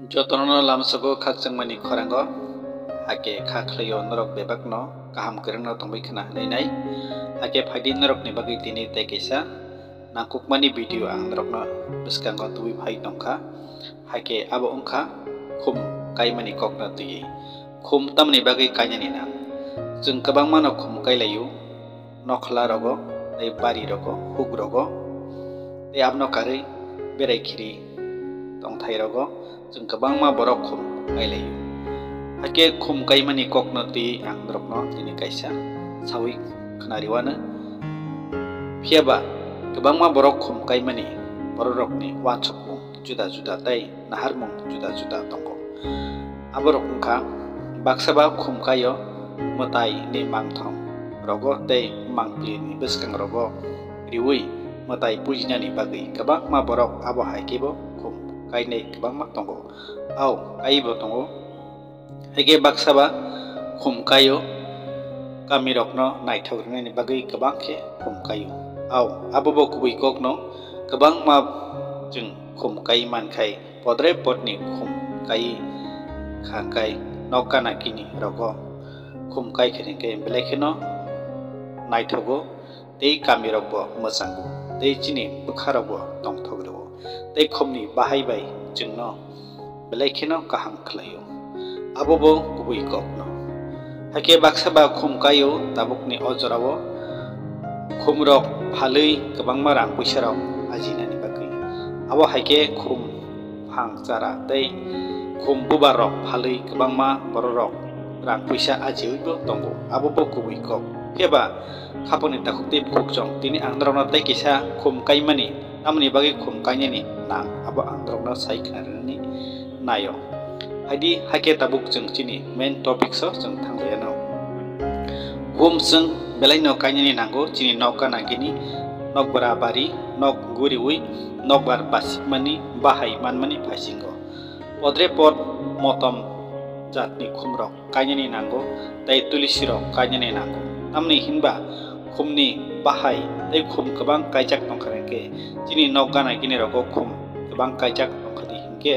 Jotono lamsago khakchangmani khorango hake khaklayo norok bebakno kaham kwrwngno tongbai khana nainai hake phaidi norok ni bagui tini tei kaisa nangkukmani video ang norokno bwskango tubi phai tongkha hake abo wngkha khum kaimani kokno tui khum tamni bagui kainani na jung kwbangma no khum kailaio nokhla rogo tei bari rogo huk rogo tei abno karui berai khiri tongthai rogo jung kwbangma borok khum kailaio hake khum kaimani kokno tui ang norokno tini kaisa sawi khnariwano phiaba kwbangma borok khum kaimani borokni wansukmung juda juda tei naharmung juda juda tongo aborok wngkha baksaba khum kaio mwtai ni mangthong rogo tei mangpili ni bwskang rogo riwi mwtai pujinani bagui kwbangma borok abo haikebo khum kainai kwbangma tongo au kaibo tongo hake baksaba khum kaio kamirokno naithogrwngni bagui kwbang khe khum kaio au abobo kubui kokno kwbangma jung khum kai mankhai podre potni khum kai khangkai nokana kini rogo khum kai khiringke belai kheno naithogo tei kamirokbo mwchango tei chini bwkharokbo tongthogro tei khumni bahaibai jungno belai kheno kaham khlaio abobo kubui kokno hake baksaba khum kaio tabukni ojorao khumrok phalui kwbangma rang puisarok ajinani bagui abo haike khum phang chara tei khum bubarok phalui kwbangma borok rang puisa ajiuibo tongo abobo kubui kok pheba khaponi takhukti bukhukchong tini angdrokno tei kisa khum kaimani tamni bagui khum kainani nang abo angdrokno sai khnarani nayo haidi hake tabuk jung chini main topic so jung thanglayano khum jung belaino kainani nango chini nokka nangini nokbara bari nok guriwi nokbar basikmani bahai manmani phasingo podre pod motom jatni khumrok kainani nango tei tulisirok kainani nango tamni hinba khumni bahai tei khum kwbang kaijak tongkharengke chini nokka nangini rogo khum kwbang kaijak tongkhadi hingke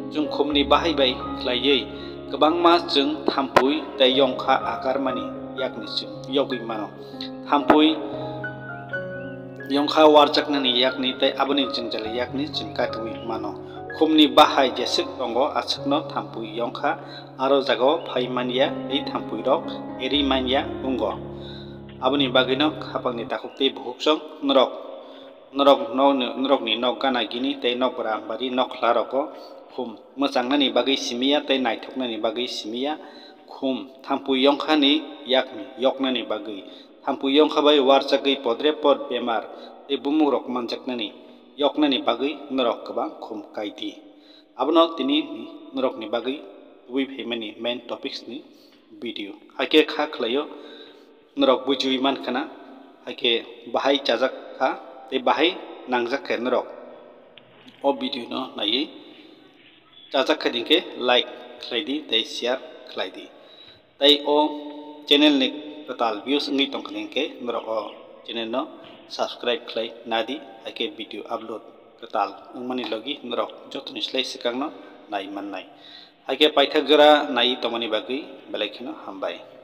jung khumni bahai bai khlaiei kwbangma jung thampui tei yongkha akarmani yakni jung yogui mano thampui yongkha warjaknani yakni tei aboni jungjali yakni jung katui mano khumni bahai jesuk tongo asukno thampui yongkha aro jagao phaimania ei thampui rok eri mania ungo aboni bagino khapangni takhukti bukhukchong norokni nokgana gini tei nokbara bari nokhla roko khum mwchangnani bagui simia tei naithoknani bagui simia khum thampui yongkhani yakni yoknani bagui thampui yongkha bai warjagui podre pod bemar tei bumugrok manjaknani yoknani bagui norok kwbang khum kaidi abono tini norokni bagui tubui phaimani main topics ni video hake kha khlaio norok bujui mankhana hake bahai chajak kha tei bahai nangjak khe norok o video no naiui chajak khadingke like khlaidi tei share khlaidi tei o channel ni total views ngi tongkhalingke norok o channel no subscribe khlai nadi hake video upload total wngmani logi norok jotoni slai swkangno nai mannai hake paithak jora nai tongmani bagui belai kheno hambai।